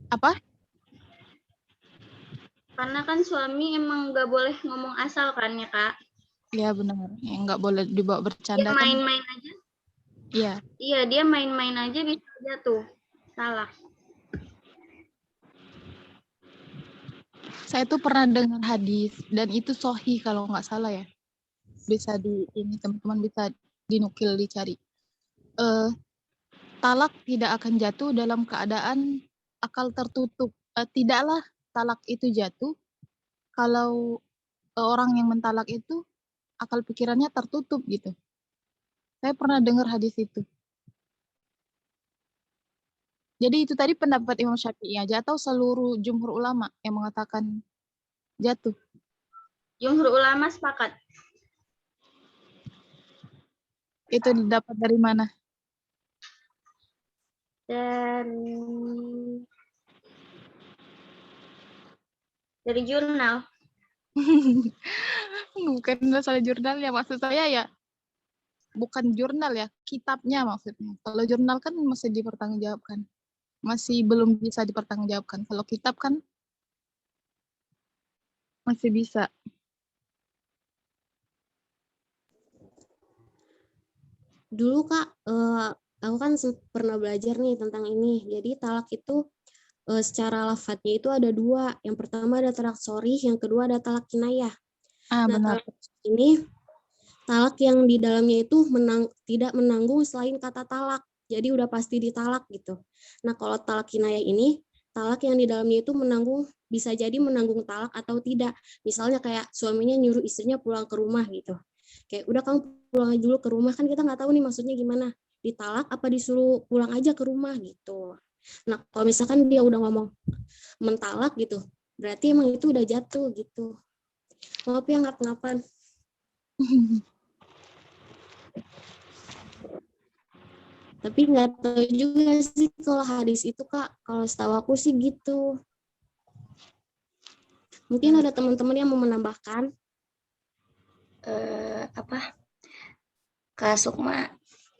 Apa? Karena kan suami emang nggak boleh ngomong asal kan ya Kak? Iya benar. Yang nggak boleh dibawa Dia bercanda kan? main-main aja. Iya. Iya, dia main-main aja bisa jatuh. Salah. Saya tuh pernah dengar hadis dan itu sahih kalau nggak salah ya. Bisa ini teman-teman bisa dinukil dicari. Talak tidak akan jatuh dalam keadaan akal tertutup. Tidaklah talak itu jatuh kalau orang yang mentalak itu akal pikirannya tertutup gitu. Saya pernah dengar hadis itu. Jadi itu tadi pendapat Imam Syafi'i aja atau seluruh jumhur ulama yang mengatakan jatuh. Jumhur ulama sepakat. Itu didapat dari mana? Dari jurnal. Bukan masalah jurnal ya, maksud saya ya bukan jurnal ya, kitabnya maksudnya. Kalau jurnal kan masih dipertanggungjawabkan. Masih belum bisa dipertanggungjawabkan. Kalau kitab kan masih bisa. Dulu Kak, aku kan pernah belajar nih tentang ini. Jadi talak itu secara lafadznya itu ada dua. Yang pertama ada talak sharih, yang kedua ada talak kinayah. Nah, Benar. talak ini talak yang di dalamnya itu tidak menanggung selain kata talak. Jadi udah pasti ditalak gitu. Nah, kalau talak kinayah ini, talak yang di dalamnya itu menanggung, bisa jadi menanggung talak atau tidak. Misalnya kayak suaminya nyuruh istrinya pulang ke rumah gitu. Kayak udah kamu pulang aja dulu ke rumah, kan kita nggak tahu nih maksudnya gimana. Ditalak apa disuruh pulang aja ke rumah gitu. Nah, kalau misalkan dia udah ngomong mentalak gitu, berarti emang itu udah jatuh gitu. Maaf ya ngap-ngapan. Tapi nggak tahu juga sih kalau hadis itu Kak, kalau setahu aku sih gitu. Mungkin ada teman-teman yang mau menambahkan. Apa? Kak Sukma,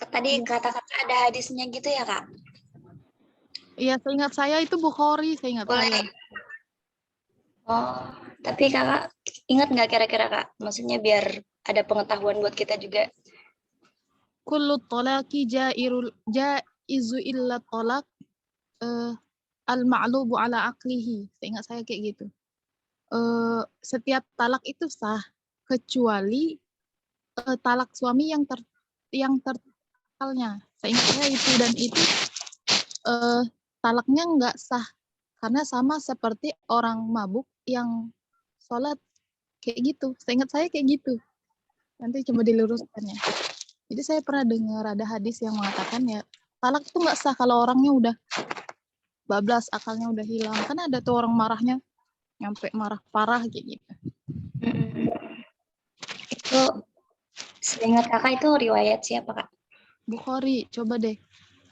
tadi kata-kata ada hadisnya gitu ya Kak? Iya, seingat saya itu Bukhari, seingat Boleh. saya. Oh, tapi Kakak ingat nggak kira-kira Kak? Maksudnya biar ada pengetahuan buat kita juga. Kullu talaqi jaizu illa talaq al-ma'lubu ala aqlihi. Seingat saya kayak gitu. Setiap talak itu sah kecuali talak suami yang tertakalnya. Seingat saya itu dan itu talaknya nggak sah karena sama seperti orang mabuk yang sholat kayak gitu. Seingat saya kayak gitu. Nanti coba diluruskan ya. Jadi saya pernah dengar ada hadis yang mengatakan ya talak itu nggak sah kalau orangnya udah bablas, akalnya udah hilang. Kan ada tuh orang marahnya nyampe marah parah kayak gitu. Itu seingat Kakak itu riwayat siapa Kak? Bukhari, coba deh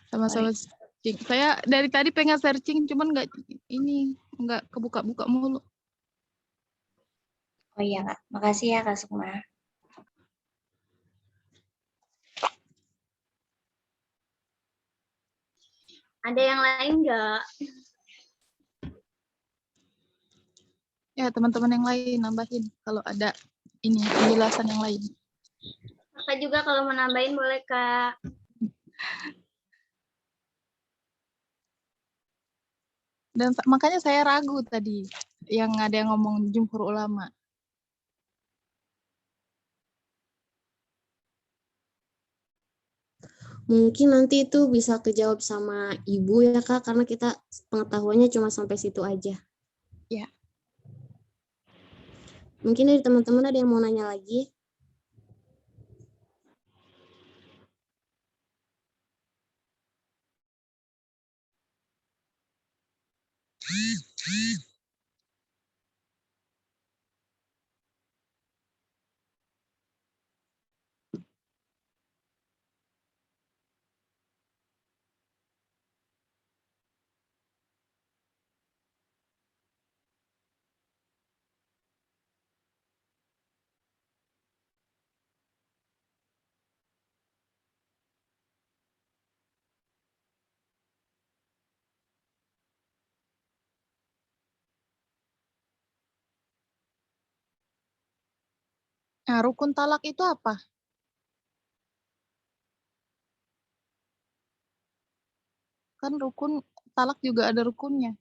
sama-sama searching. Saya dari tadi pengen searching cuman nggak kebuka-buka mulu. Oh iya Kak, makasih ya Kak Sukma. Ada yang lain nggak? Ya teman-teman yang lain nambahin kalau ada ini penjelasan yang lain. Kakak juga kalau mau nambahin boleh Kak. Dan makanya saya ragu tadi yang ada yang ngomong jumhur ulama. Mungkin nanti itu bisa kejawab sama ibu ya Kak, karena kita pengetahuannya cuma sampai situ aja. Ya. Mungkin dari teman-teman ada yang mau nanya lagi? Nah, rukun talak itu apa? Kan rukun talak juga ada rukunnya.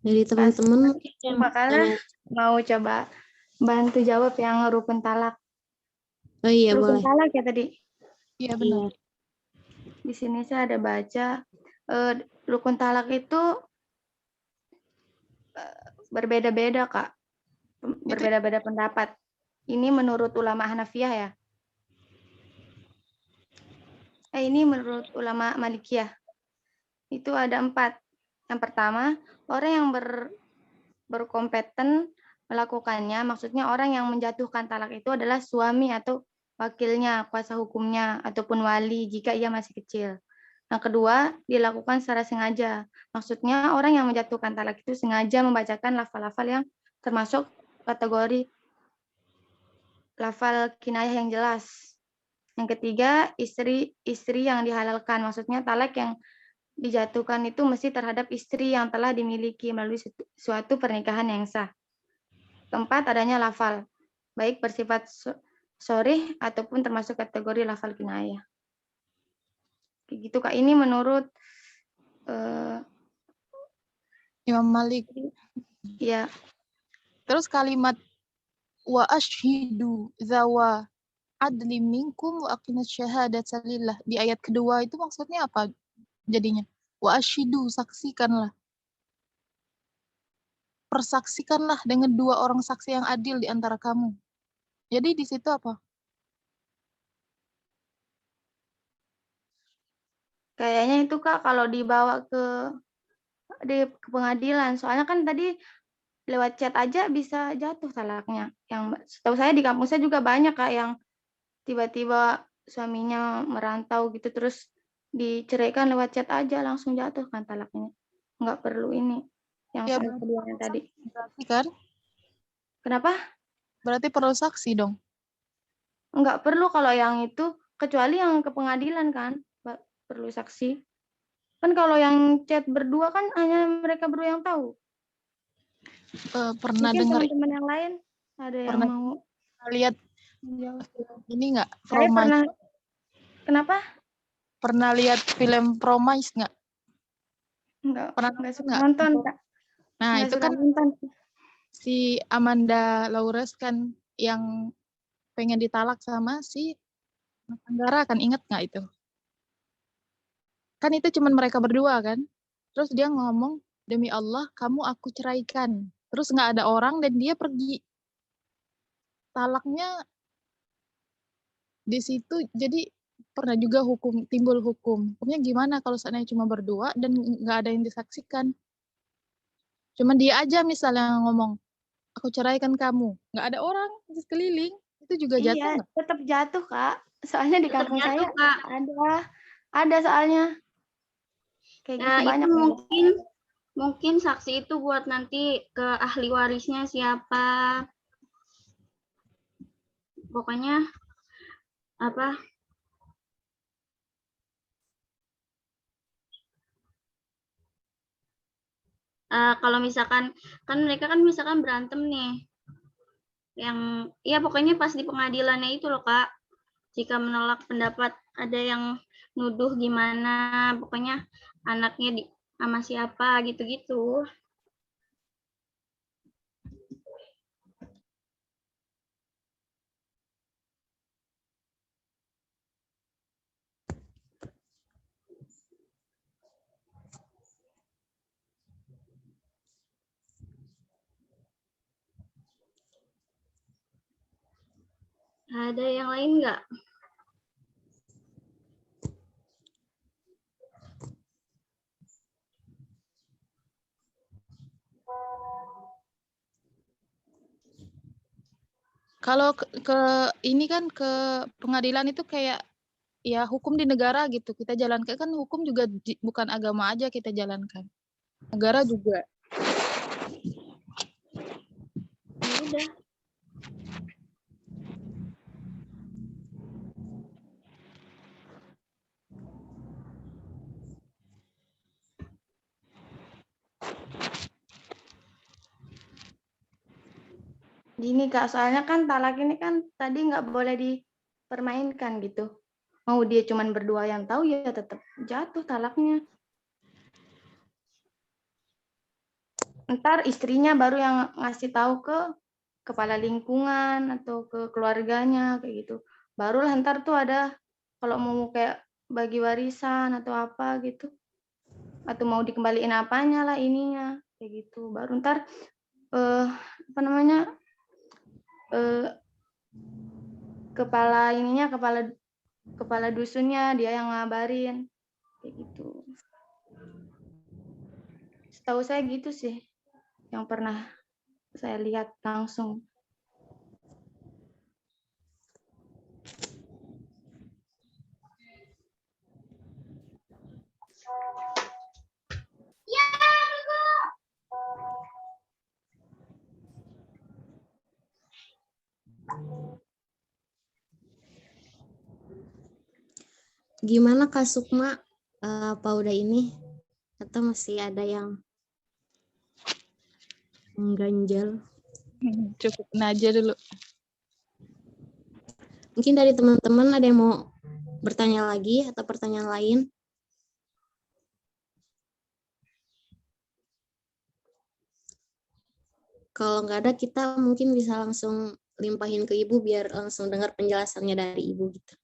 Dari teman-teman yang Makanya mau coba bantu jawab yang rukun talak. oh iya Rukun boleh. talak ya tadi. Iya benar. Iya. Di sini saya ada baca rukun talak itu berbeda-beda, Kak. Berbeda-beda pendapat. Ini menurut ulama Hanafiyah ya. Ini menurut ulama Malikiyah. Itu ada 4. Yang pertama, orang yang berkompeten melakukannya, maksudnya orang yang menjatuhkan talak itu adalah suami atau wakilnya, kuasa hukumnya, ataupun wali jika ia masih kecil. Yang kedua, dilakukan secara sengaja. Maksudnya orang yang menjatuhkan talak itu sengaja membacakan lafal-lafal yang termasuk kategori lafal kinayah yang jelas. Yang ketiga, istri yang dihalalkan. Maksudnya talak yang dijatuhkan itu mesti terhadap istri yang telah dimiliki melalui suatu pernikahan yang sah. Keempat, adanya lafal, baik bersifat sharih ataupun termasuk kategori lafal kinayah. Kayak gitu, Kak. Ini menurut Imam Malik. ya. Terus kalimat wa ashhidu zawa adli minkum wa aqimus syahadata lillah di ayat kedua itu maksudnya apa jadinya? Wa ashhidu, saksikanlah. Persaksikanlah dengan 2 orang saksi yang adil di antara kamu. Jadi di situ apa? Kayaknya itu, Kak, kalau dibawa ke pengadilan. Soalnya kan tadi lewat chat aja bisa jatuh talaknya. Yang setahu saya di kampus saya juga banyak, Kak, yang tiba-tiba suaminya merantau gitu terus diceraikan lewat chat aja langsung jatuh kan talaknya. Nggak perlu ini yang Ya, soal kedua yang tadi. berarti kan? Kenapa? Berarti perlu saksi dong. Nggak perlu kalau yang itu, kecuali yang ke pengadilan kan perlu saksi. Kan kalau yang chat berdua kan hanya mereka berdua yang tahu. Pernah Mungkin dengar, teman-teman yang lain ada yang pernah mau. lihat Jawab. ini nggak? Saya Promise. pernah. Kenapa? Pernah lihat film Promise nggak? Pernah Nggak suka nggak? nonton, Kak. Nah, Nggak itu suka kan nonton. si Amanda Laures kan yang pengen ditalak sama si Mas Anggara kan, inget nggak itu? Kan itu cuman mereka berdua kan? Terus dia ngomong, demi Allah kamu aku ceraikan. Terus nggak ada orang dan dia pergi. Talaknya di situ jadi pernah juga timbul hukum. Hukumnya gimana kalau seandainya cuma berdua dan nggak ada yang disaksikan? Cuman dia aja misalnya ngomong, aku ceraikan kamu. Nggak ada orang di sekeliling. Itu juga jatuh Iya, nggak? tetap jatuh, Kak. Soalnya di Tetap kampung jatuh, saya Kak. ada soalnya. Kayak Nah, gitu banyak. itu mungkin saksi itu buat nanti ke ahli warisnya siapa. Pokoknya apa kalau misalkan kan mereka kan misalkan berantem nih, yang ya pokoknya pas di pengadilannya itu loh Kak, jika menolak pendapat ada yang nuduh gimana, pokoknya anaknya sama siapa gitu-gitu. Ada yang lain nggak? Kalau ke ini kan ke pengadilan itu kayak ya hukum di negara gitu. Kita jalankan kan hukum juga bukan agama aja kita jalankan. Negara juga. Ya udah. Gini Kak, soalnya kan talak ini kan tadi nggak boleh dipermainkan gitu. Mau dia cuman berdua yang tahu ya tetap jatuh talaknya. Ntar istrinya baru yang ngasih tahu ke kepala lingkungan atau ke keluarganya kayak gitu. Barulah ntar tuh ada kalau mau kayak bagi warisan atau apa gitu. Atau mau dikembaliin apanya lah ininya kayak gitu. Baru ntar apa namanya? Kepala ininya kepala dusunnya dia yang ngabarin kayak gitu. Setahu saya gitu sih yang pernah saya lihat langsung. Gimana Kak Sukma, apa udah ini? Atau masih ada yang mengganjal? Cukup aja dulu. Mungkin dari teman-teman ada yang mau bertanya lagi atau pertanyaan lain? Kalau nggak ada, kita mungkin bisa langsung limpahin ke Ibu biar langsung dengar penjelasannya dari Ibu gitu.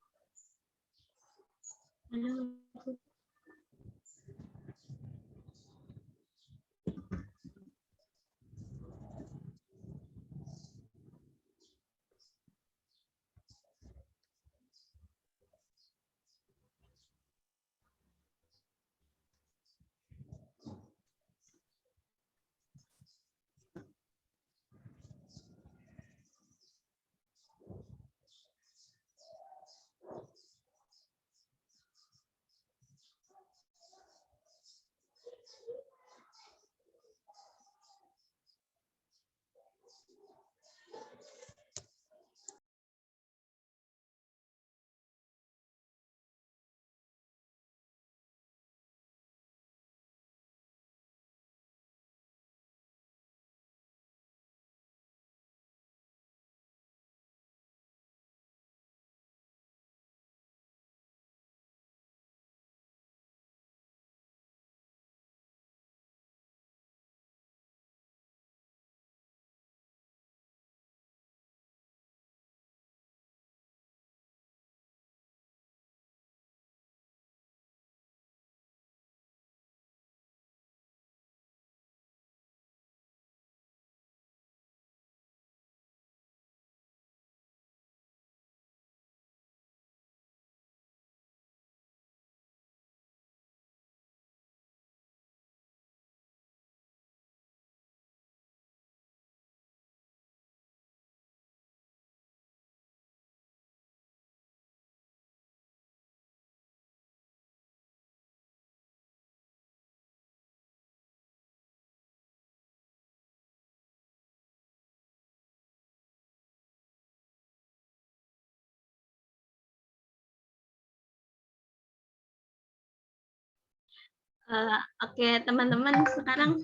Oke, teman-teman, sekarang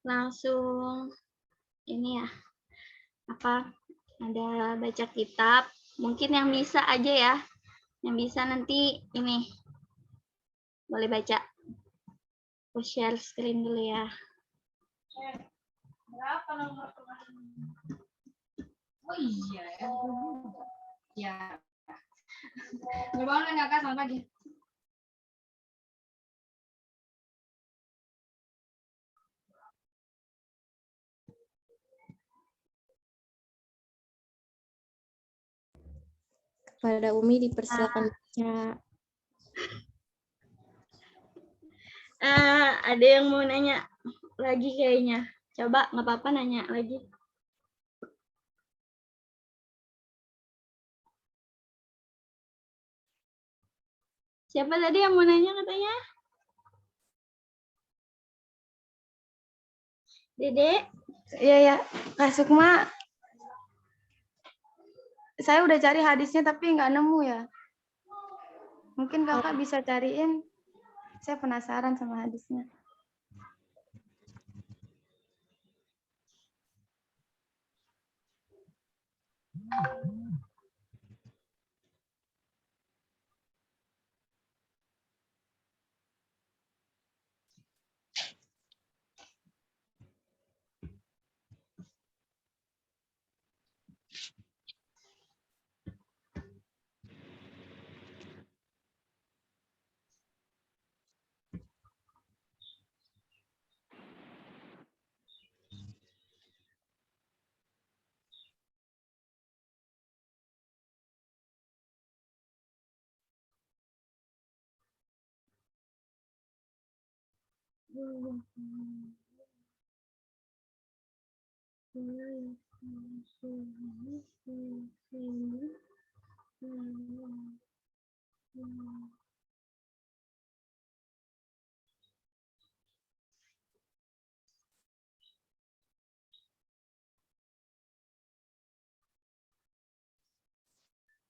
langsung ini ya, ada baca kitab. Mungkin yang bisa aja ya, yang bisa nanti ini boleh baca. Aku share screen dulu ya. Berapa nomor Oh iya ya. Ya. Gimana nggak Kak, selamat pagi. Kepada Umi dipersilakan baca. Ada yang mau nanya lagi kayaknya. Coba, nggak apa-apa nanya lagi. Siapa tadi yang mau nanya katanya? Dede? Iya ya, Kak Sukma. Saya udah cari hadisnya tapi nggak nemu ya. Mungkin kakak bisa cariin. Saya penasaran sama hadisnya.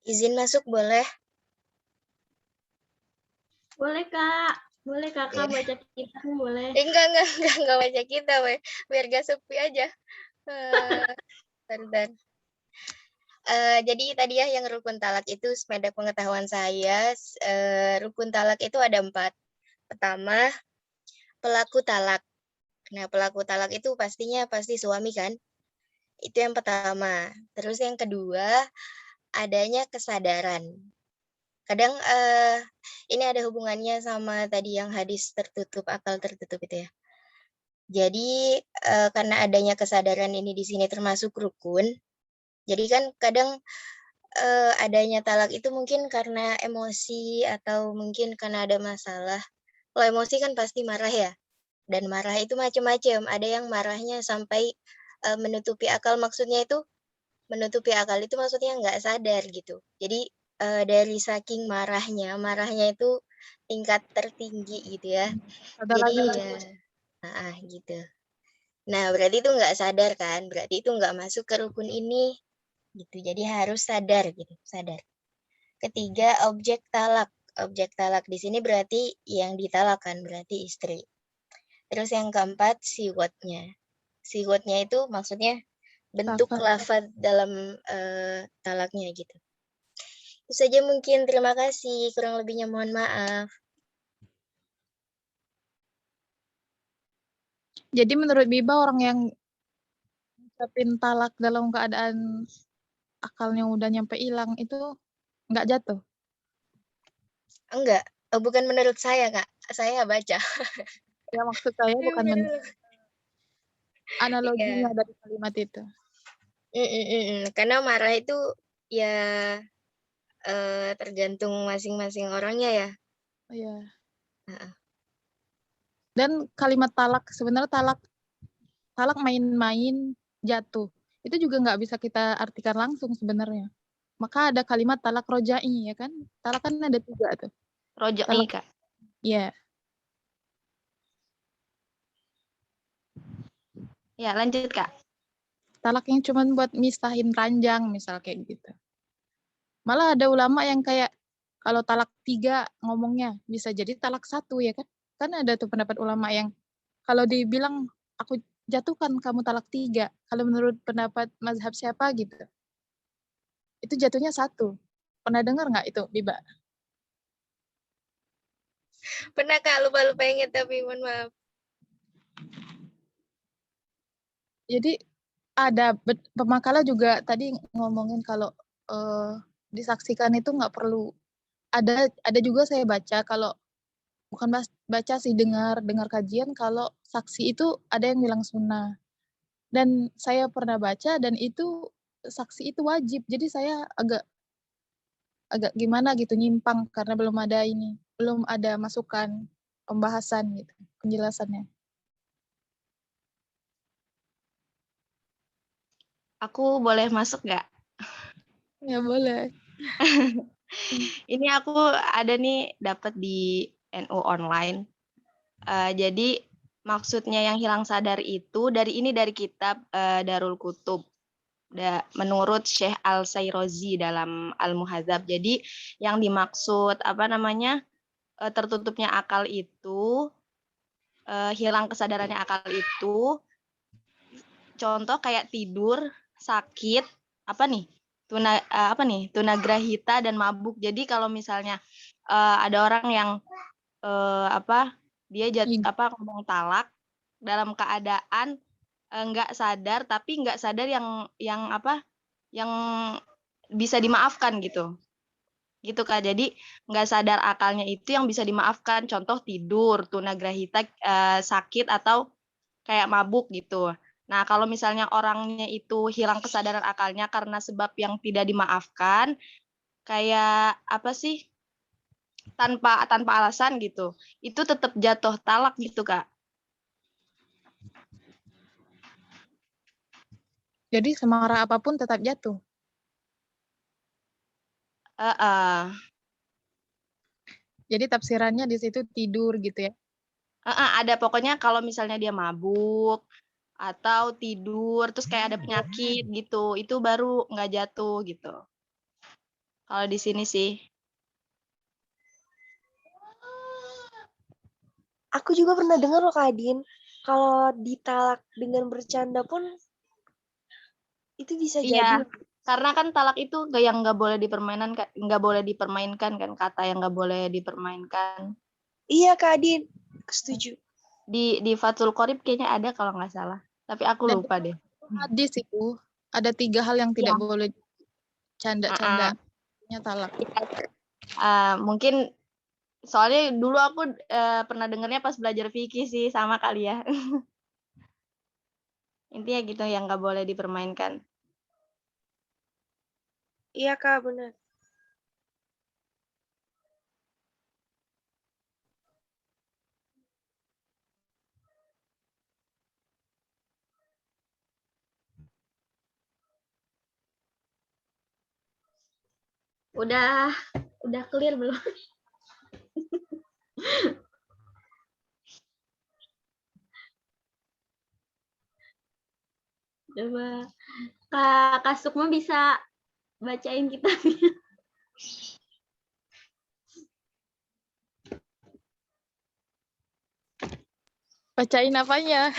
Izin masuk boleh? Boleh, Kak. Boleh, Kakak baca kitab boleh. Enggak baca kita, weh. Biar gak sepi aja. Bentar. Jadi tadi ya yang rukun talak itu sepeda pengetahuan saya, rukun talak itu ada 4. Pertama, pelaku talak. Nah, pelaku talak itu pasti suami kan? Itu yang pertama. Terus yang kedua, adanya kesadaran. Kadang ini ada hubungannya sama tadi yang hadis tertutup, akal tertutup itu ya. Jadi karena adanya kesadaran ini di sini termasuk rukun. Jadi kan kadang adanya talak itu mungkin karena emosi atau mungkin karena ada masalah. Kalau emosi kan pasti marah ya. Dan marah itu macam-macam. Ada yang marahnya sampai menutupi akal. Maksudnya itu menutupi akal itu maksudnya nggak sadar gitu. Jadi dari saking marahnya itu tingkat tertinggi gitu ya. Ada Jadi lagi. ya, gitu. Nah berarti itu nggak sadar kan? Berarti itu nggak masuk ke rukun ini. Gitu. Jadi harus sadar gitu, sadar. Ketiga, objek talak. Objek talak di sini berarti yang ditalakkan, berarti istri. Terus yang keempat, siwatnya. Siwatnya itu maksudnya bentuk lafaz dalam talaknya gitu. Itu saja mungkin, terima kasih. Kurang lebihnya mohon maaf. Jadi menurut Biba orang yang ngucapin talak dalam keadaan akalnya udah nyampe hilang itu nggak jatuh? Enggak, bukan menurut saya, Kak. Saya baca. Ya maksud saya bukan analoginya dari kalimat itu. Karena marah itu ya tergantung masing-masing orangnya ya. Iya. Dan kalimat talak, sebenarnya talak main-main jatuh. Itu juga nggak bisa kita artikan langsung sebenarnya. Maka ada kalimat talak roja'i ya kan? Talak kan ada 3 tuh. Roja'i, Kak. Iya. Ya, lanjut, Kak. Talak yang cuma buat misahin ranjang misal kayak gitu. Malah ada ulama yang kayak kalau talak 3 ngomongnya bisa jadi talak 1 ya kan? kan ada tuh pendapat ulama yang kalau dibilang aku jatuhkan kamu talak 3, kalau menurut pendapat mazhab siapa gitu, itu jatuhnya 1. Pernah dengar nggak itu, Biba? Pernah Kak, lupa-lupa inget tapi mohon maaf. Jadi ada pemakalah juga tadi ngomongin kalau disaksikan itu nggak perlu. Ada juga saya baca kalau bukan baca sih, dengar kajian kalau saksi itu ada yang bilang sunnah. Dan saya pernah baca dan itu saksi itu wajib. Jadi saya agak gimana gitu, nyimpang karena belum ada masukan pembahasan gitu, penjelasannya. Aku boleh masuk nggak? Ya boleh. Ini aku ada nih dapat di NU online. Jadi maksudnya yang hilang sadar itu dari kitab Darul Kutub. Menurut Syekh Al-Sayrozi dalam Al-Muhadzab. Jadi yang dimaksud tertutupnya akal itu, hilang kesadarannya akal itu, contoh kayak tidur, sakit, tunagrahita dan mabuk. Jadi kalau misalnya ada orang yang dia ngomong talak dalam keadaan nggak sadar, tapi nggak sadar yang bisa dimaafkan gitu Kak. Jadi nggak sadar akalnya itu yang bisa dimaafkan, contoh tidur, tunagrahita, sakit, atau kayak mabuk gitu. Nah, kalau misalnya orangnya itu hilang kesadaran akalnya karena sebab yang tidak dimaafkan, kayak tanpa alasan gitu, itu tetap jatuh talak gitu Kak. Jadi semarah apapun tetap jatuh. Jadi tafsirannya di situ tidur gitu ya. Ada pokoknya kalau misalnya dia mabuk atau tidur terus kayak ada penyakit gitu, itu baru nggak jatuh gitu. Kalau di sini sih. Aku juga pernah dengar loh Kak Adin, kalau ditalak dengan bercanda pun itu bisa jadi. Iya, karena kan talak itu yang nggak boleh dipermainkan kan, kata yang nggak boleh dipermainkan. Iya Kak Adin, setuju. Di Fathul Qorib kayaknya ada kalau nggak salah, tapi aku lupa deh. Hadis itu ada 3 hal yang tidak boleh canda-candanya talak. Mungkin soalnya dulu aku pernah dengarnya pas belajar fikih sih, sama kali ya. Intinya gitu, yang nggak boleh dipermainkan. Iya Kak, benar. Udah clear belum? Coba Kak Sukma bisa bacain kitabnya. Bacain apanya?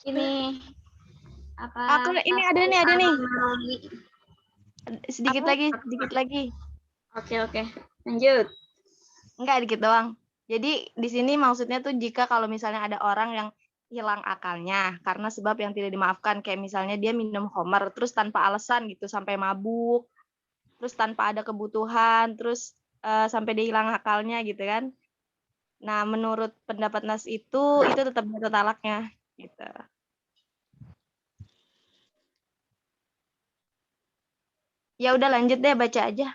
Ini apa? Aku ini ada nih. Sedikit lagi. Oke. Lanjut. Enggak, dikit doang. Jadi di sini maksudnya tuh jika kalau misalnya ada orang yang hilang akalnya karena sebab yang tidak dimaafkan, kayak misalnya dia minum khamar terus tanpa alasan gitu sampai mabuk, terus tanpa ada kebutuhan, terus sampai dia hilang akalnya gitu kan. Nah, menurut pendapat Nas itu tetap jatuh talaknya gitu. Ya udah lanjut deh, baca aja.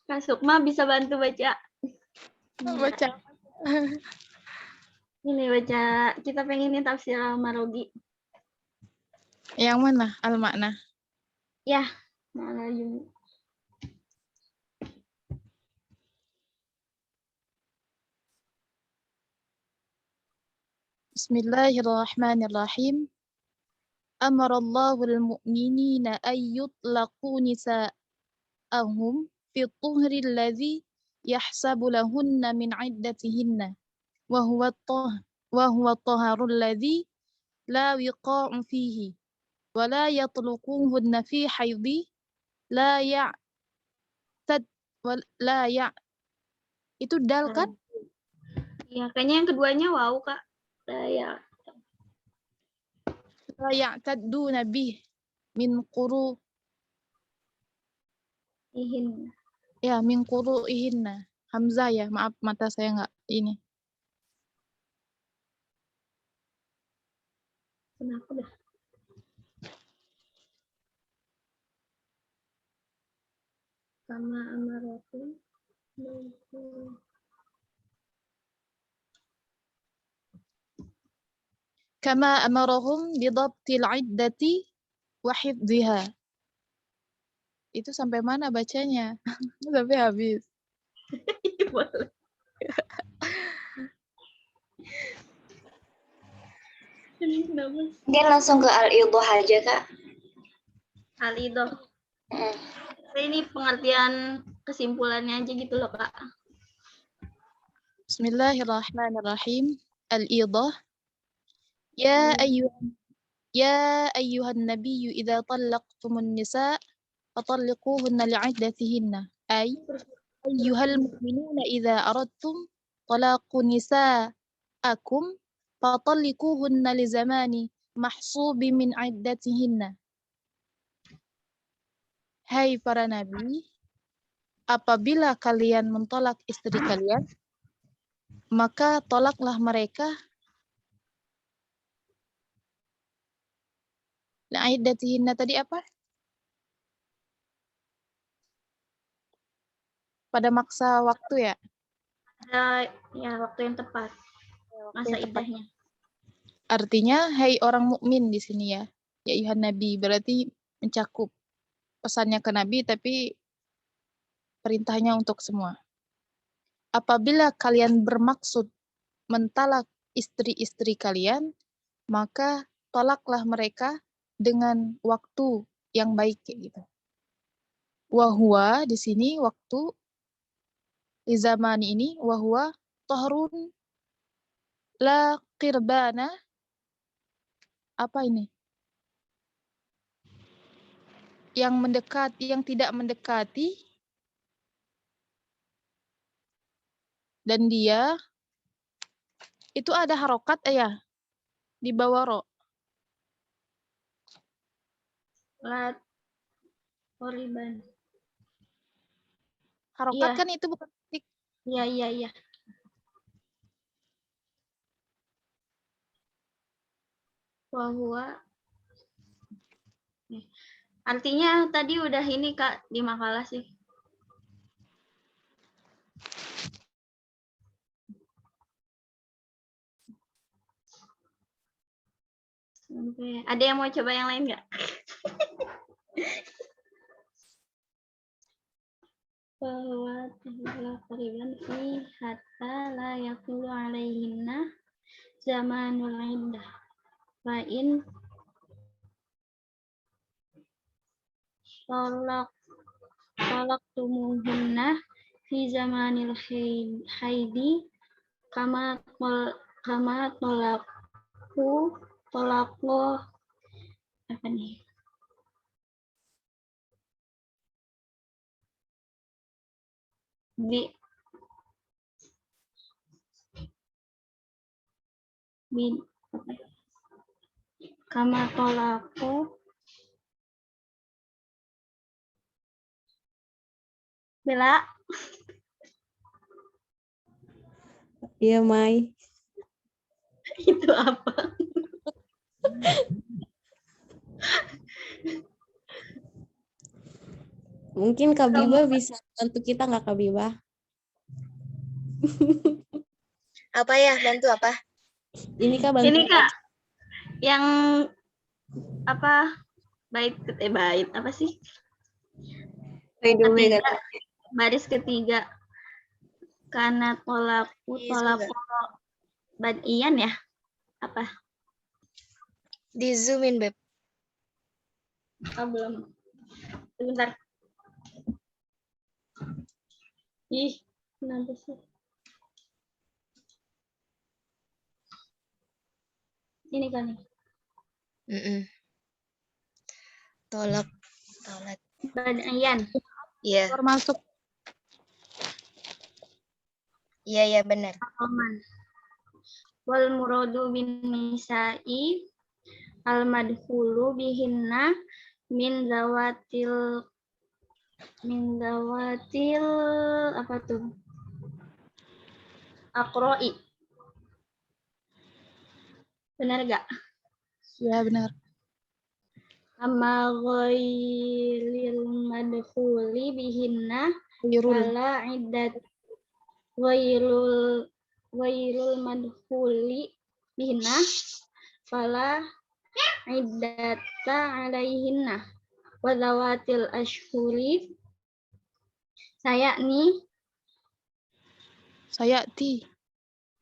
Kak Sukma bisa bantu baca. Baca. Ini baca, kita pengen tafsir Al-Marogi. Yang mana? Al-Makna. Ya, mana juga. Bismillahirrahmanirrahim. amarallahu al-mu'minina ay yutlaqu nisa'ahum fi tuhri alladhi yahsabu lahunna min iddatihinna wa huwa at-taharu alladhi la wiqa'u fihi wa la yatluquhunna fi haidhi la ya'tad wa la ya' itu dal kan? Ya, kayaknya yang keduanya wow, Kak. Ya, La ya'taddu nabih min quru ihin. ya min quru'ihinna. Hamzah ya, maaf mata saya nggak ini. Kenapa dah? Sama amaratum. Kama amarahum bidabtil iddati wa hifdhiha. Itu sampai mana bacanya? Sampai habis. Boleh. Kenapa? Mungkin langsung ke al-idah aja, Kak. Al-idah. Mm. Ini pengertian kesimpulannya aja gitu loh, Kak. Bismillahirrahmanirrahim. Al-idah. Ya ayyuhan nabiyyu idza talaqtumun nisa fatalliquhunna li'iddatihinna. Ay ayyuhal mu'minuna idza aradtum talaqu nisa'akum fatalliquhunna li zamani mahsubi min iddatihinna. Hai para nabi, apabila kalian mentolak istri kalian, maka tolaklah mereka iddatihinna tadi apa? Pada maksa waktu ya? Ada ya waktu yang tepat. Masa yang tepat. iddahnya. Artinya, hai orang mukmin di sini ya. Ya ayuhan nabi, berarti mencakup pesannya ke nabi tapi perintahnya untuk semua. Apabila kalian bermaksud mentalak istri-istri kalian, maka tolaklah mereka dengan waktu yang baik kayak gitu. Wahwa di sini waktu di zaman ini wahwa tahrun la qirbana apa ini? Yang mendekati, yang tidak mendekati dan dia itu ada harokat ya di bawah ro. Lat Oriban. Harokat Iya. kan itu bukan titik. Iya. Bahwa artinya tadi udah ini Kak di makalah sih. Sampai ada yang mau coba yang lain nggak? Bahwa telah periban fi hatta la yakulu alaihinna zamanul iddah. Wa in tumuhunna fi zamanil haidi kama tolakku apa nih? Kama tolakku Bella. Iya, Mai. Itu apa? Mungkin Kak Biba bisa bantu kita nggak, Kak Biba? Apa ya? Bantu apa? Ini Kak bantu. Ini Kak, yang apa? Bait apa sih? Ketiga, baris ketiga. Karena tolaku badian ya? Apa? Di zoomin, Beb. Oh, belum. Sebentar. Ih, kenapa sih? Ini kan nih. Mm-mm. Tolak. Badaian. Iya, Keluar masuk. iya benar. Aman. Wal muradu bin nisa'i al madhulu bihinna min zawatil apa tuh? Aqra'i. Benar gak? Ya benar. Amma ghairil madhuli bihinna Wirul. fala iddat ghairul madhuli bihinna fala iddata alaihinna wa zawatil ashhuri saya nih Sayati.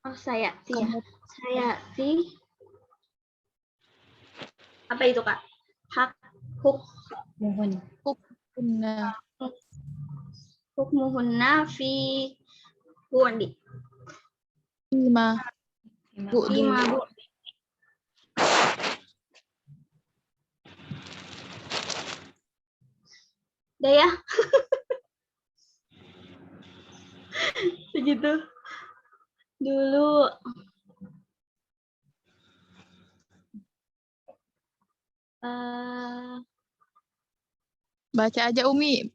sayati ya. Kan Sayati apa itu Kak? Hak hukmunna. hukmuhunna fi bu'di. Ima. Bu'di. Lima bu. Udah ya? Segitu dulu. Baca aja Umi.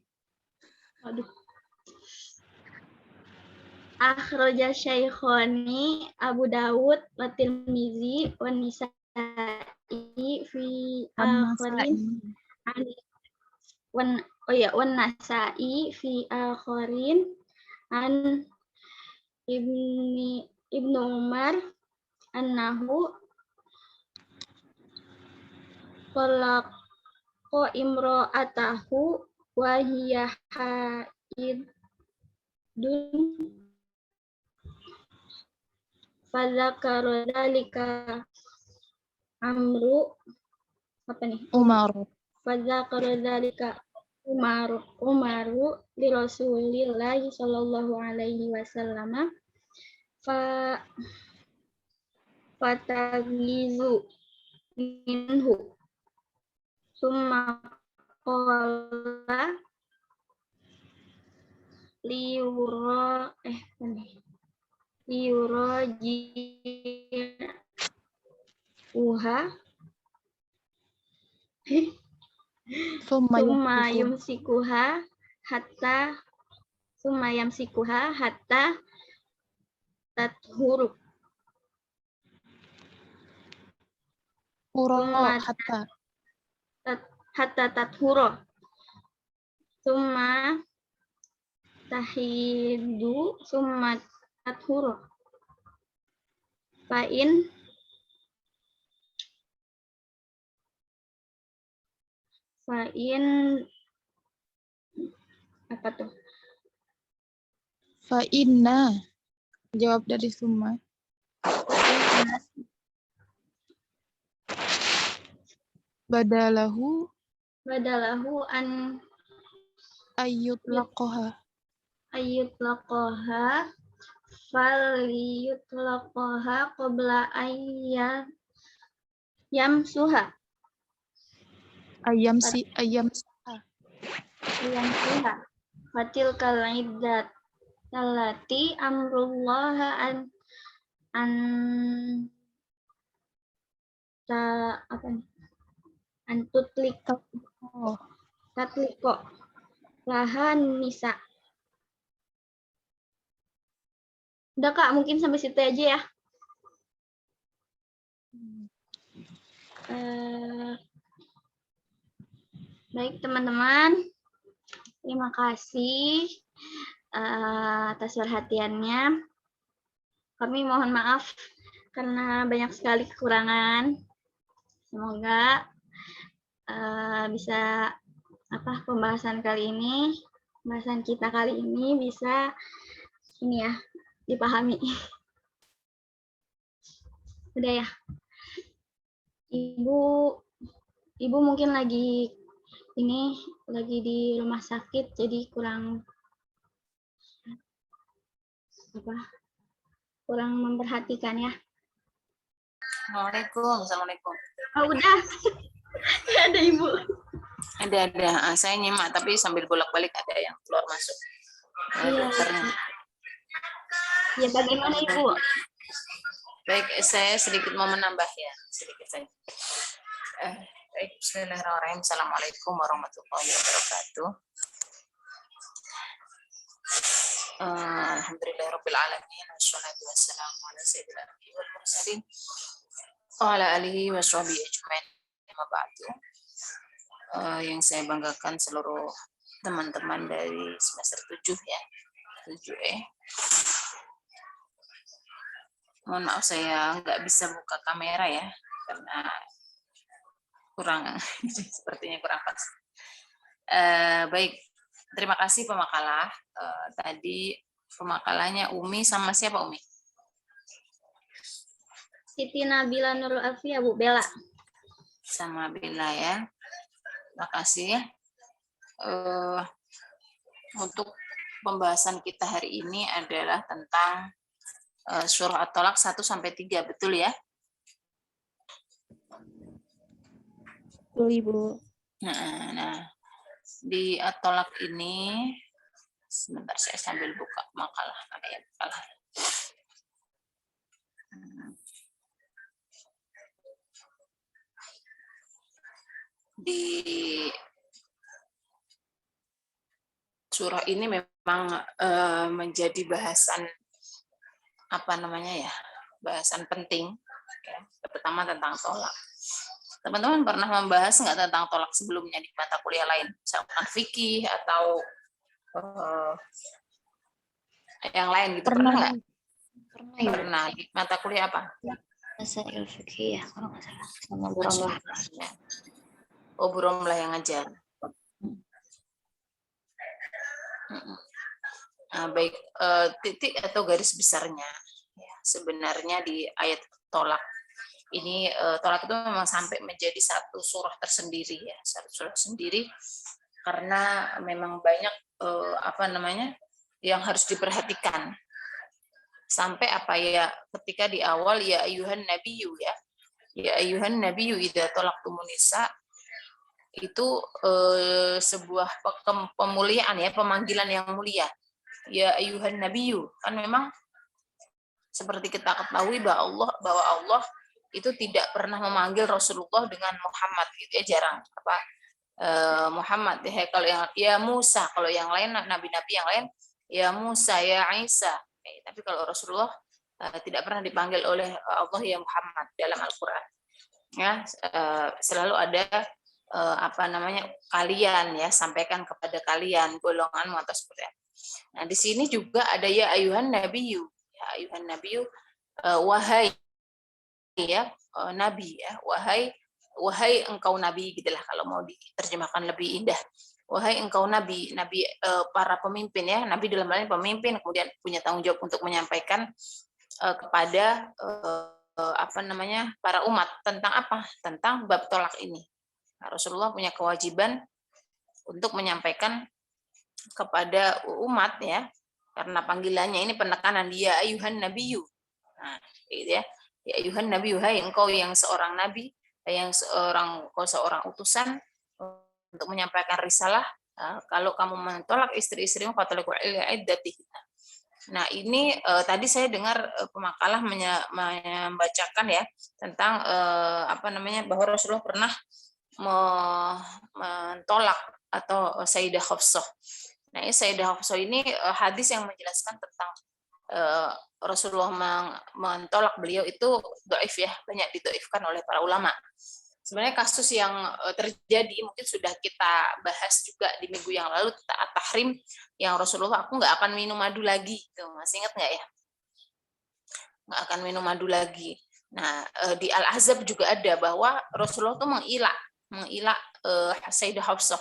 Aduh. Akhraja Syaikhoni Abu Dawud wa Tirmizi wa Nisa'i fi akhirin wan Nasa'i fi akhirin an Ibnu Umar annahu talaqa imra'atahu wa hiya haidun fadzakara dzalika Amru apa nih? Umar. Fadzakara dzalika Umaru li Rasulillah sallallahu alaihi wasallam fatagizu minhu summa qala liura uha Summa summa yamsiku. yamsikuha hatta tathuru Uro summa hatta tathuru summa tahidu summa tathuru fa'in apa tuh? Fa inna. Jawab dari summa. Badalahu an ayyutlaqaha. falyutlaqaha qabla yamsuha fatilkal iddat allati amrullaha tatliko lahan nisa. Udah Kak, mungkin sampai situ aja ya. Baik teman-teman, terima kasih atas perhatiannya. Kami mohon maaf karena banyak sekali kekurangan. Semoga bisa pembahasan kita kali ini bisa dipahami. Udah ya. Ibu mungkin lagi ini lagi di rumah sakit, jadi kurang memperhatikan ya. Assalamualaikum. Oh, udah. Nggak ada Ibu. Ada. Saya nyimak tapi sambil bolak-balik ada yang keluar masuk. Iya. Dokternya. Ya, bagaimana Ibu? Baik, saya sedikit mau menambah ya, sedikit saja. Baik, bismillahirrahmanirrahim. Assalamualaikum warahmatullahi wabarakatuh. Alhamdulillahirabbil alamin wassalatu wassalamu ala sayyidil anbiya'i wal mursalin wa ala alihi washabihi ajmain. Amma ba'du. Yang saya banggakan seluruh teman-teman dari semester 7 ya. 7E. Mohon maaf saya nggak bisa buka kamera ya karena kurang sepertinya kurang pas. Baik, terima kasih pemakalah. Tadi pemakalahnya Umi sama siapa Umi? Siti Nabila Nurul Alfia, Bu Bella. Sama Bella ya. Terima kasih. Untuk pembahasan kita hari ini adalah tentang surah At-Tolak 1-3, betul ya? Betul, Ibu. Nah, di At-Tolak ini, sebentar saya sambil buka makalah. Di surah ini memang menjadi bahasan bahasan penting ya, pertama tentang tolak. Teman-teman pernah membahas nggak tentang tolak sebelumnya di mata kuliah lain, misalkan fikih atau yang lain gitu? Pernah nggak? Pernah. Di mata kuliah apa? Masail fikih ya kalau nggak salah. Sama Buromlah. Oh, Buromlah yang ngajar. Nah, baik, titik atau garis besarnya ya, sebenarnya di ayat tolak ini, tolak itu memang sampai menjadi satu surah tersendiri ya, satu surah sendiri karena memang banyak yang harus diperhatikan sampai ketika di awal ya ayuhan nabiyyu idza talaqtumun nisa, itu sebuah pemuliaan ya, pemanggilan yang mulia. Ya ayuhan nabiyyu, kan memang seperti kita ketahui bahwa Allah itu tidak pernah memanggil Rasulullah dengan Muhammad gitu ya, jarang. Muhammad kalau yang ya Musa, kalau yang lain nabi-nabi yang lain ya Musa ya Isa. Tapi kalau Rasulullah tidak pernah dipanggil oleh Allah ya Muhammad dalam Al-Qur'an. Ya, selalu ada kalian ya, sampaikan kepada kalian golonganmu atau seperti apa. Nah, di sini juga ada ya ayuhan nabiyyu. Ya ayuhan nabiyyu, wahai ya nabi ya, wahai engkau nabi gitulah kalau mau diterjemahkan lebih indah. Wahai engkau nabi, para pemimpin ya, nabi dalam hal ini pemimpin, kemudian punya tanggung jawab untuk menyampaikan kepada para umat tentang apa? Tentang bab tolak ini. Nah, Rasulullah punya kewajiban untuk menyampaikan kepada umat ya, karena panggilannya ini penekanan dia ayuhan nabiyyu. Nah, gitu ya. Ya ayuhan nabiyyu, hai engkau yang seorang nabi, yang seorang utusan untuk menyampaikan risalah. Nah, kalau kamu mentolak istri-istrimu fataliqu iddatihinna. Nah, ini tadi saya dengar pemakalah membacakan ya tentang bahwa Rasulullah pernah mentolak atau Sayyidah Hafsah. Nah, Sayyidah Hafsah ini hadis yang menjelaskan tentang Rasulullah mentolak beliau itu dhaif ya, banyak didhaifkan oleh para ulama. Sebenarnya kasus yang terjadi mungkin sudah kita bahas juga di minggu yang lalu tentang tahrim yang Rasulullah, aku nggak akan minum madu lagi, tuh masih ingat nggak ya? Nggak akan minum madu lagi. Nah, di Al-Ahzab juga ada bahwa Rasulullah tuh mengilak Sayyidah Hafsah,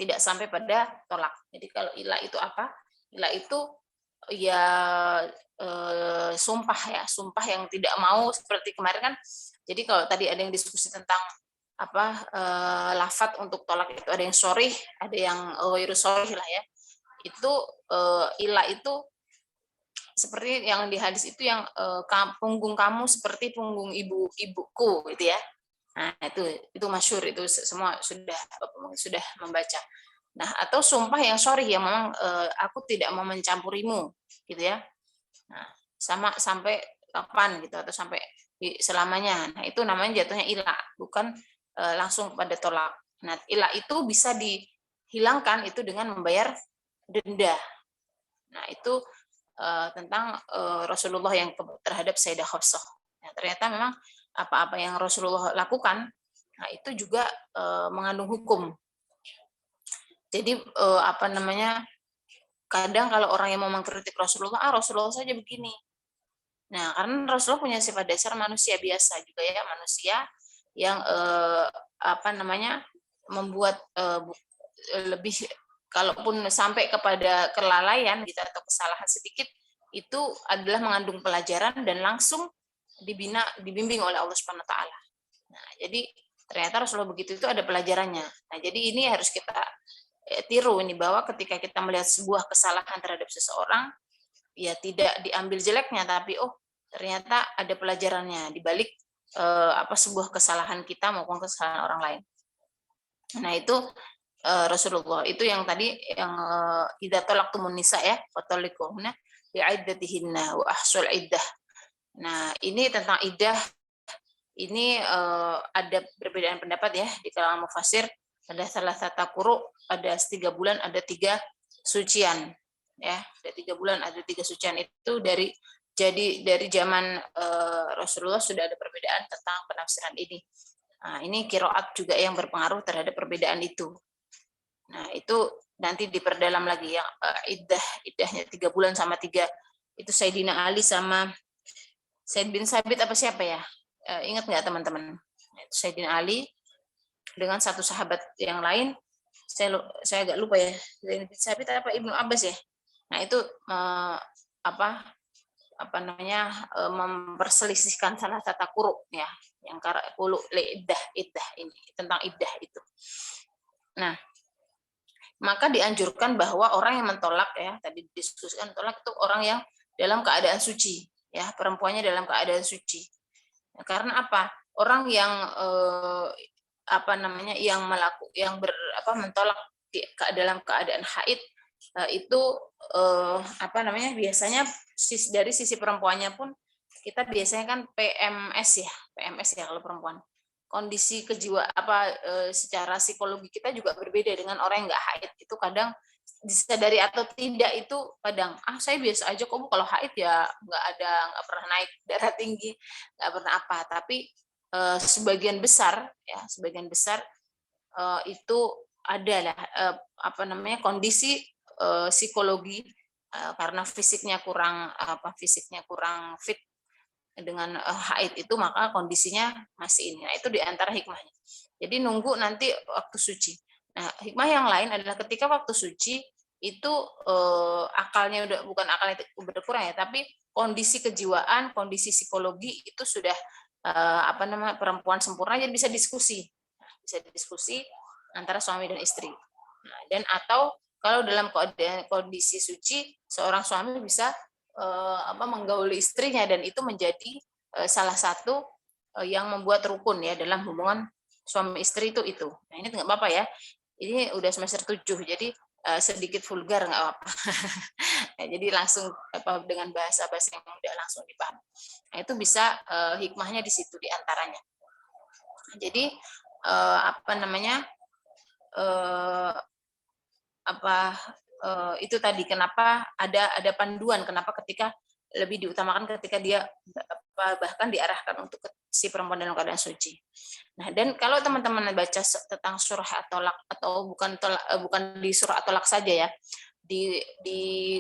tidak sampai pada tolak. Jadi kalau ilah itu apa? Ilah itu ya sumpah yang tidak mau, seperti kemarin kan. Jadi kalau tadi ada yang diskusi tentang lafat untuk tolak itu ada yang sorih, ada yang ghairu sorih lah ya. Itu ila itu seperti yang di hadis itu yang punggung kamu seperti punggung ibuku gitu ya. Nah, itu masyhur, itu semua sudah membaca. Nah, atau sumpah yang sorry yang memang aku tidak mau mencampurimu gitu ya. Nah, sama sampai kapan gitu atau sampai selamanya. Nah, itu namanya jatuhnya ila, bukan langsung pada tolak. Nah, ila itu bisa dihilangkan itu dengan membayar denda. Nah, itu tentang Rasulullah yang terhadap Sayyidah Hafsah. Nah, ternyata memang apa-apa yang Rasulullah lakukan, nah itu juga mengandung hukum. Jadi kadang kalau orang yang mau mengkritik Rasulullah, Rasulullah saja begini. Nah, karena Rasulullah punya sifat dasar manusia biasa juga ya, manusia yang membuat lebih, kalaupun sampai kepada kelalaian gitu atau kesalahan sedikit, itu adalah mengandung pelajaran dan langsung dibimbing oleh Allah Subhanahu wa taala. Nah, jadi ternyata Rasulullah begitu itu ada pelajarannya. Nah, jadi ini harus kita tiru ini, bahwa ketika kita melihat sebuah kesalahan terhadap seseorang, ya tidak diambil jeleknya, tapi ternyata ada pelajarannya di balik sebuah kesalahan kita maupun kesalahan orang lain. Nah, itu Rasulullah itu yang tadi yang idza talaqtumun nisa ya fataliquhunna bi'iddatihinna wa ahsul iddah. Nah, ini tentang iddah ini ada perbedaan pendapat ya di kalangan mufassir. Ada salah satu quru, ada 3 bulan, ada 3 sucian ya, ada 3 bulan, ada 3 sucian. Itu dari zaman Rasulullah sudah ada perbedaan tentang penafsiran ini. Nah, ini qiraat juga yang berpengaruh terhadap perbedaan itu. Nah, itu nanti diperdalam lagi yang iddahnya 3 bulan sama 3 itu Sayyidina Ali sama Said bin Sabit apa siapa ya? Ingat nggak teman-teman? Itu Sayyidina Ali dengan satu sahabat yang lain, saya agak lupa ya, Zaid bin Sabit apa Ibnu Abbas ya. Nah, itu memperselisihkan salah satu quru ya, yang qulu li iddah ini tentang iddah itu. Nah, maka dianjurkan bahwa orang yang mentolak ya, tadi didiskusikan tolak itu orang yang dalam keadaan suci ya, perempuannya dalam keadaan suci. Nah, karena apa? Orang yang mentolak dalam keadaan haid itu biasanya dari sisi perempuannya pun kita biasanya kan PMS ya kalau perempuan. Kondisi secara psikologi kita juga berbeda dengan orang yang nggak haid. Itu kadang disadari atau tidak, itu kadang saya biasa aja kok Bu, kalau haid ya nggak pernah naik darah tinggi, nggak pernah apa. Tapi sebagian besar itu adalah kondisi psikologi karena fisiknya kurang fit dengan haid itu, maka kondisinya masih ini. Nah, itu diantara hikmahnya. Jadi nunggu nanti waktu suci. Nah, hikmah yang lain adalah ketika waktu suci itu akalnya bukan akalnya berkurang ya, tapi kondisi kejiwaan, kondisi psikologi itu sudah perempuan sempurna, jadi bisa diskusi antara suami dan istri. Nah, dan atau kalau dalam kondisi suci, seorang suami bisa menggauli istrinya, dan itu menjadi salah satu yang membuat rukun ya dalam hubungan suami istri itu. Nah, ini nggak apa-apa ya. Ini udah semester 7, jadi sedikit vulgar nggak apa-apa. Nah, jadi langsung dengan bahasa-bahasa yang udah langsung dipahami. Nah, itu bisa hikmahnya di situ diantaranya. Jadi itu tadi kenapa ada panduan kenapa ketika lebih diutamakan ketika dia bahkan diarahkan untuk si perempuan dalam keadaan suci. Nah, dan kalau teman-teman baca tentang surah at-tolak, atau bukan di surah at-tolak saja ya, di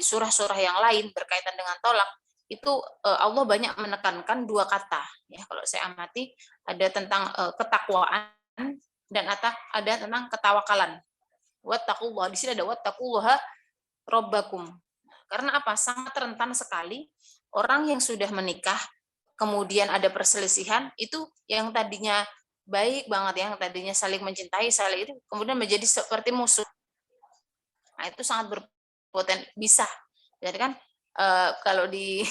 surah-surah yang lain berkaitan dengan tolak, itu Allah banyak menekankan 2 kata ya. Kalau saya amati ada tentang ketakwaan dan ada tentang ketawakalan. Wattaqullah, di sini ada wattaqullaha rabbakum. Karena apa? Sangat rentan sekali orang yang sudah menikah kemudian ada perselisihan, itu yang tadinya baik banget yang tadinya saling mencintai, saling itu kemudian menjadi seperti musuh. Nah, itu sangat berpotensi bisa. Jadi kan kalau di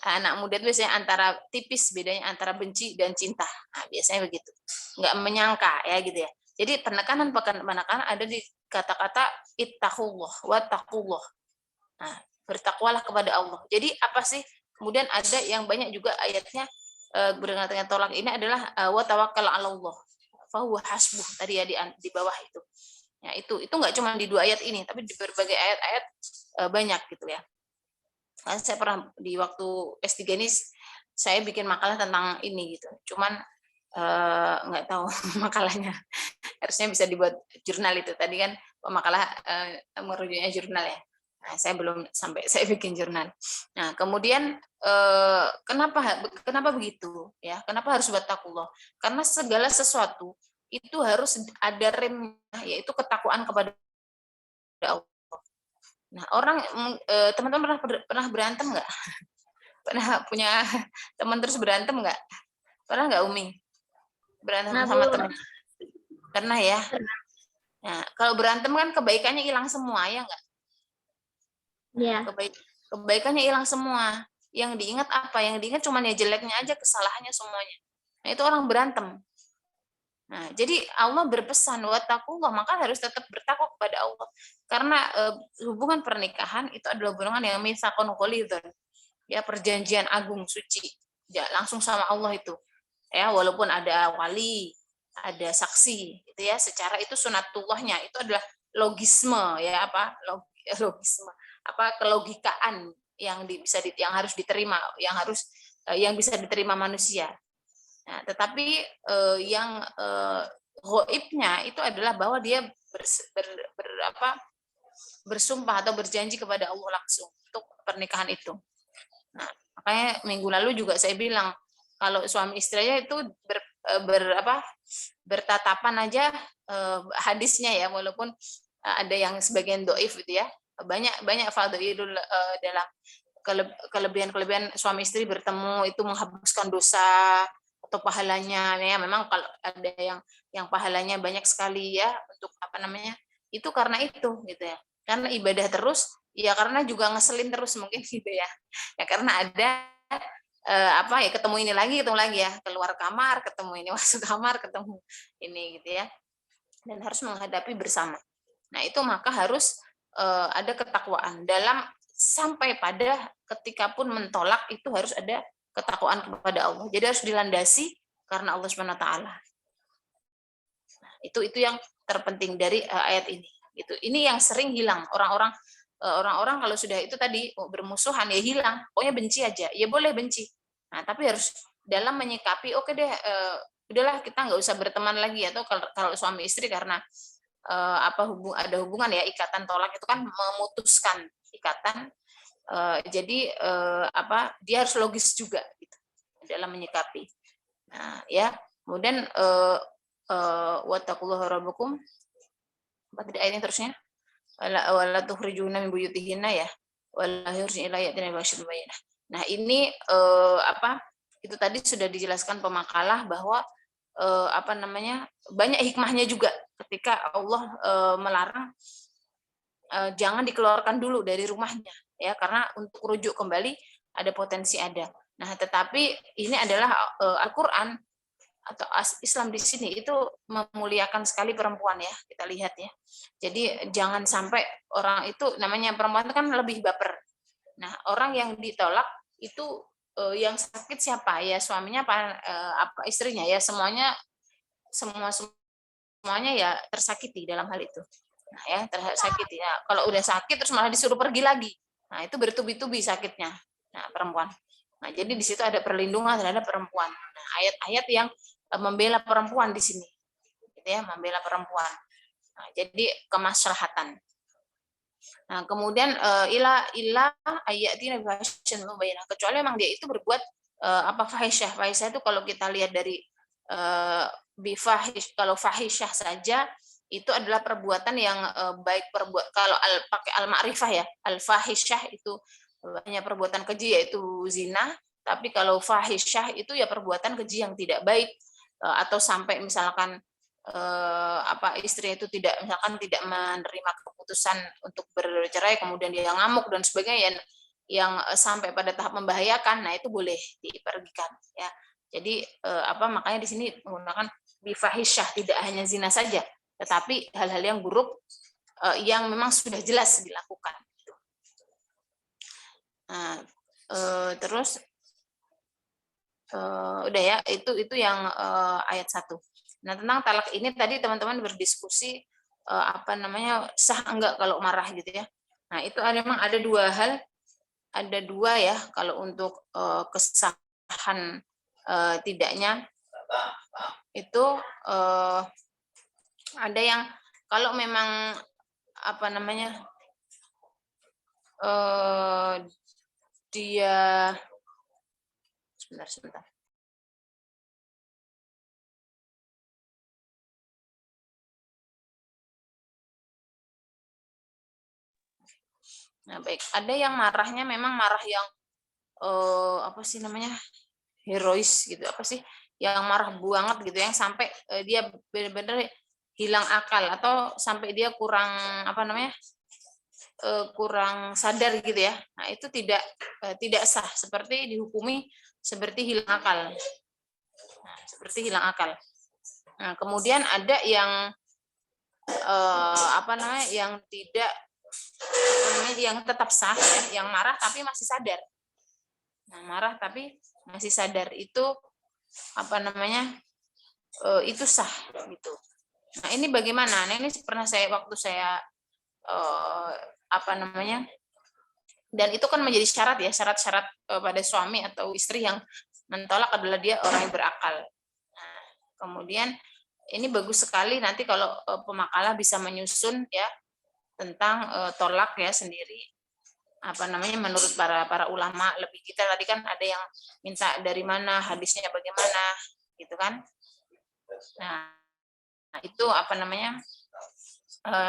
anak muda itu biasanya antara tipis bedanya antara benci dan cinta. Nah, biasanya begitu. Nggak menyangka ya gitu ya. Jadi penekanan ada di kata-kata ittaqullah wattaqullah. Nah, bertakwalah kepada Allah. Jadi apa sih? Kemudian ada yang banyak juga ayatnya berkaitan dengan tolak ini adalah wa tawakkal 'ala Allah. Fa huwa hasbuh tadi ya di bawah itu. Ya, itu nggak cuma di 2 ayat ini, tapi di berbagai ayat-ayat banyak gitu ya. Karena saya pernah di waktu S3 ini saya bikin makalah tentang ini gitu. Cuman nggak tahu makalahnya. Harusnya bisa dibuat jurnal itu. Tadi kan makalah merujuknya jurnal ya. Nah, saya belum sampai saya bikin jurnal. Nah, kemudian kenapa begitu ya? Kenapa harus bertakwa? Karena segala sesuatu itu harus ada remnya, yaitu ketakwaan kepada Allah. Nah, orang teman-teman pernah berantem nggak? Pernah punya teman terus berantem nggak? Pernah nggak Umi? Berantem sama teman? Pernah ya? Nah, kalau berantem kan kebaikannya hilang semua ya nggak? Iya. Kebaikannya hilang semua. Yang diingat apa? Yang diingat cuma ya jeleknya aja, kesalahannya semuanya. Nah, itu orang berantem. Nah, jadi Allah berpesan wattaqullah, maka harus tetap bertakwa kepada Allah. Karena hubungan pernikahan itu adalah hubungan yang mitsaqun ghalidun. Ya, perjanjian agung suci. Ya, langsung sama Allah itu. Ya, walaupun ada wali, ada saksi, gitu ya. Secara itu sunatullahnya itu adalah logisme ya logisme. Kelogikaan yang yang harus diterima, yang bisa diterima manusia. Nah, tetapi yang ghaibnya itu adalah bahwa dia bersumpah atau berjanji kepada Allah langsung untuk pernikahan itu. Nah, makanya minggu lalu juga saya bilang kalau suami istrinya itu bertatapan aja hadisnya ya, walaupun ada yang sebagian doif gitu ya, banyak fadilul dalam kelebihan suami istri bertemu itu menghapuskan dosa atau pahalanya ya. Memang kalau ada yang pahalanya banyak sekali ya untuk itu karena itu gitu ya, karena ibadah terus ya, karena juga ngeselin terus mungkin gitu ya karena ada ketemu ini lagi ya, keluar kamar ketemu ini, masuk kamar ketemu ini gitu ya, dan harus menghadapi bersama. Nah, itu maka harus ada ketakwaan dalam sampai pada ketika pun mentolak itu harus ada ketakwaan kepada Allah. Jadi harus dilandasi karena Allah Subhanahu wa taala. Nah, itu yang terpenting dari ayat ini. Itu. Ini yang sering hilang orang-orang kalau sudah itu tadi bermusuhan ya hilang. Pokoknya benci aja. Ya boleh benci. Nah, tapi harus dalam menyikapi oke deh udahlah kita nggak usah berteman lagi, atau kalau suami istri karena ada hubungan ya, ikatan tolak itu kan memutuskan ikatan. Jadi dia harus logis juga gitu dalam menyikapi. Nah, ya, kemudian wattaqullaha rabbakum. Apa tadi ayatnya terusnya? Wala tukhrijuna min buyutihinna ya. Wala yurjina ila yatina basyir bayinah. Nah, ini itu tadi sudah dijelaskan pemakalah bahwa banyak hikmahnya juga ketika Allah melarang jangan dikeluarkan dulu dari rumahnya ya, karena untuk rujuk kembali ada potensi ada. Nah, tetapi ini adalah Al-Qur'an atau Islam di sini itu memuliakan sekali perempuan ya, kita lihat ya. Jadi jangan sampai orang itu, namanya perempuan itu kan lebih baper. Nah, orang yang ditolak itu yang sakit siapa? Ya suaminya apa istrinya ya, semuanya ya tersakiti dalam hal itu. Nah, ya tersakiti. Nah, kalau udah sakit terus malah disuruh pergi lagi. Nah, itu bertubi-tubi sakitnya. Nah, perempuan. Nah, jadi di situ ada perlindungan terhadap perempuan. Nah, ayat-ayat yang membela perempuan di sini. Gitu ya, membela perempuan. Nah, jadi kemaslahatan. Nah, kemudian ila ayatina bihasyyin mubayyinah, kecuali memang dia itu berbuat fahisyah. Fahisyah itu kalau kita lihat dari kalau fahisyah saja itu adalah perbuatan yang baik, kalau pakai al-ma'rifah ya, al-fahisyah itu hanya perbuatan keji yaitu zina, tapi kalau fahisyah itu ya perbuatan keji yang tidak baik, atau sampai misalkan istrinya itu tidak menerima keputusan untuk bercerai, kemudian dia ngamuk dan sebagainya, yang sampai pada tahap membahayakan, nah itu boleh dipergikan ya. Jadi makanya di sini menggunakan bifahisyah, tidak hanya zina saja, tetapi hal-hal yang buruk yang memang sudah jelas dilakukan. Nah, terus udah ya, itu yang ayat 1. Nah, tentang talak ini tadi teman-teman berdiskusi sah enggak kalau marah gitu ya. Nah, itu memang ada dua ya kalau untuk kesahan tidaknya itu ada yang kalau memang dia sebentar. Nah, baik, ada yang marahnya memang marah yang herois gitu, yang marah banget gitu, yang sampai dia benar-benar hilang akal atau sampai dia kurang kurang sadar gitu ya. Nah, itu tidak sah, seperti dihukumi seperti hilang akal. Nah, kemudian ada yang yang tidak yang tetap sah ya, yang marah tapi masih sadar. Nah, marah tapi masih sadar itu itu sah gitu. Nah, ini bagaimana? Nah, ini pernah waktu saya dan itu kan menjadi syarat ya, syarat pada suami atau istri yang mentolak adalah dia orang yang berakal. Nah, kemudian ini bagus sekali nanti kalau pemakalah bisa menyusun ya tentang tolak ya sendiri, menurut para ulama. Lebih kita tadi kan ada yang minta dari mana, hadisnya bagaimana gitu kan. Nah, itu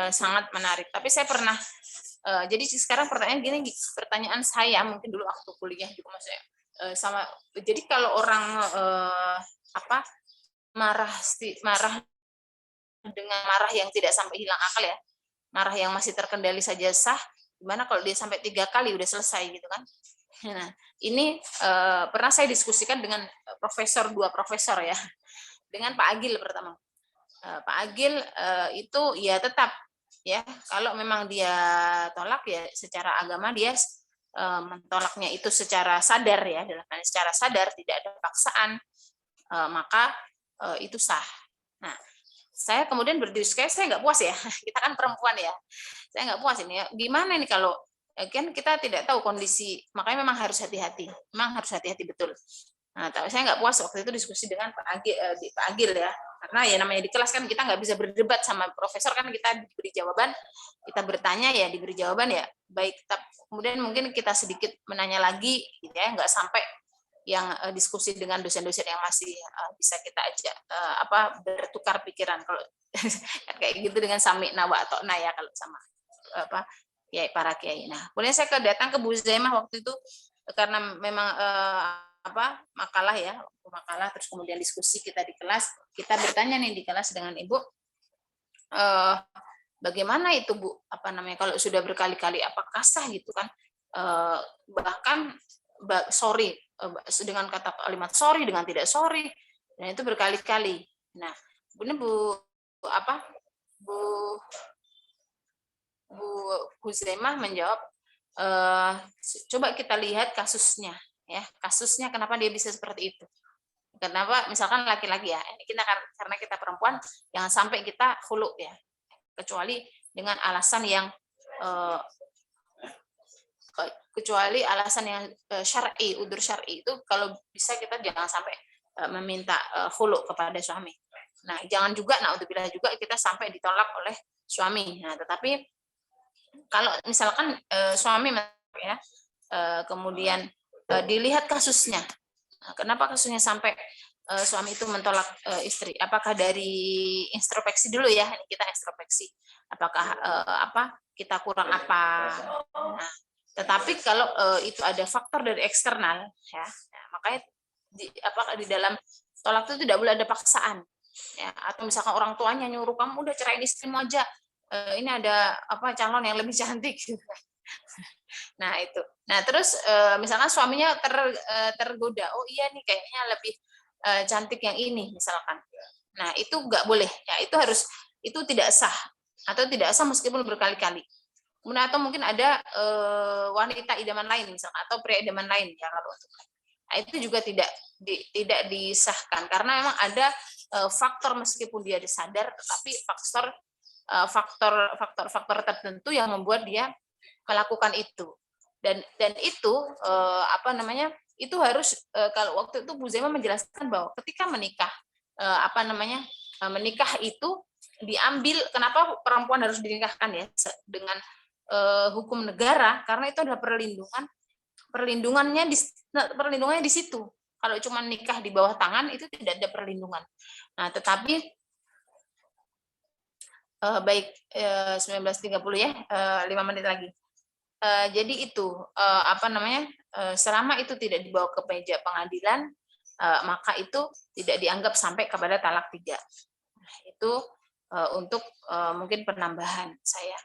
sangat menarik. Tapi saya pernah jadi sekarang pertanyaan saya mungkin dulu waktu kuliah juga maksudnya jadi kalau orang marah dengan marah yang tidak sampai hilang akal ya, marah yang masih terkendali saja sah, gimana kalau dia sampai 3 kali udah selesai gitu kan. Nah, ini pernah saya diskusikan dengan dua profesor ya, dengan Pak Agil pertama. Pak Agil itu ya tetap ya, kalau memang dia tolak ya secara agama dia mentolaknya itu secara sadar ya, secara sadar tidak ada paksaan, maka itu sah. Nah, saya kemudian berdiskusi, saya nggak puas ya, kita kan perempuan ya, saya nggak puas ini ya, gimana ini kalau kan kita tidak tahu kondisi, makanya memang harus hati-hati, betul. Nah, saya nggak puas waktu itu diskusi dengan Pak Agil ya, karena ya namanya di kelas kan kita nggak bisa berdebat sama profesor, kan kita diberi jawaban, kita bertanya ya diberi jawaban ya baik. Kemudian mungkin kita sedikit menanya lagi gitu ya, nggak sampai yang diskusi dengan dosen-dosen yang masih bisa kita ajak bertukar pikiran kalau kayak gitu dengan sami nawa atau naya kalau sama kiai, para kiai. Nah, kemudian saya datang ke Bu Zaimah waktu itu karena memang makalah terus kemudian diskusi kita di kelas, kita bertanya nih di kelas dengan Ibu, bagaimana itu Bu, kalau sudah berkali-kali apakah sah gitu kan, bahkan sorry dengan kalimat sorry, dengan tidak sorry, dan itu berkali-kali. Nah, kemudian Bu Huzaimah menjawab, coba kita lihat kasusnya ya, kasusnya kenapa dia bisa seperti itu. Kenapa misalkan laki-laki ya, kita karena kita perempuan jangan sampai kita khulu ya, kecuali dengan alasan yang syar'i, udzur syar'i, itu kalau bisa kita jangan sampai meminta khulu kepada suami. Nah, jangan juga naudzubillah juga kita sampai ditolak oleh suami. Nah, tetapi kalau misalkan suami ya kemudian dilihat kasusnya, nah, kenapa kasusnya sampai suami itu mentolak istri? Apakah dari introspeksi dulu ya? Kita introspeksi. Apakah kita kurang apa? Nah, tetapi kalau itu ada faktor dari eksternal, ya, makanya di dalam Tolak itu tidak boleh ada paksaan. Ya, atau misalkan orang tuanya nyuruh kamu udah ceraiin istrimu aja. Ini ada apa calon yang lebih cantik. Nah itu. Nah terus misalkan suaminya tergoda. Oh iya nih kayaknya lebih cantik yang ini misalkan. Nah itu nggak boleh. Ya itu tidak sah atau tidak sah meskipun berkali-kali. Kemudian atau mungkin ada wanita idaman lain misalkan atau pria idaman lain ya kalau untuk. Nah, itu juga tidak disahkan karena memang ada faktor meskipun dia disadar tetapi faktor tertentu yang membuat dia melakukan itu dan itu apa namanya itu harus kalau waktu itu Bu Zema menjelaskan bahwa ketika menikah apa namanya menikah itu diambil kenapa perempuan harus dinikahkan ya dengan hukum negara karena itu adalah perlindungannya di situ. Kalau cuma nikah di bawah tangan itu tidak ada perlindungan. Nah, tetapi baik 19.30 ya, 5 menit lagi. Jadi itu apa namanya? Selama itu tidak dibawa ke meja pengadilan, maka itu tidak dianggap sampai kepada talak 3. Nah, itu untuk mungkin penambahan saya.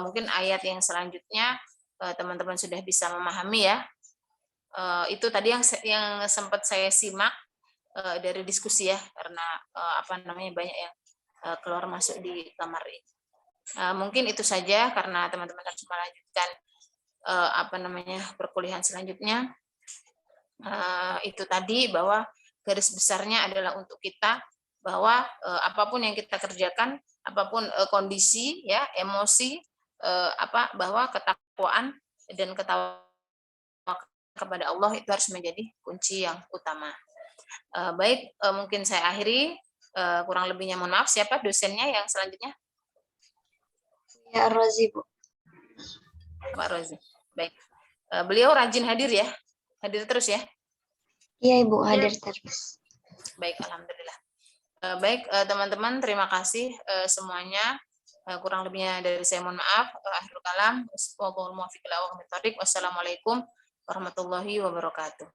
Mungkin ayat yang selanjutnya teman-teman sudah bisa memahami ya. Itu tadi yang sempat saya simak dari diskusi ya, karena apa namanya banyak yang keluar masuk di kamar ini. Mungkin itu saja karena teman-teman harus melanjutkan apa namanya perkuliahan selanjutnya. Itu tadi bahwa garis besarnya adalah untuk kita bahwa apapun yang kita kerjakan, apapun kondisi ya, emosi bahwa ketakwaan dan ketakwaan kepada Allah itu harus menjadi kunci yang utama. Baik, mungkin saya akhiri. Kurang lebihnya mohon maaf. Siapa dosennya yang selanjutnya? Ya, Rozi, Bu. Pak Rozi. Baik. Beliau rajin hadir ya? Hadir terus ya? Iya, Ibu, hadir terus. Baik, alhamdulillah. Baik, teman-teman, terima kasih semuanya. Kurang lebihnya dari saya mohon maaf. Akhirul kalam. Wassalamualaikum warahmatullahi wabarakatuh.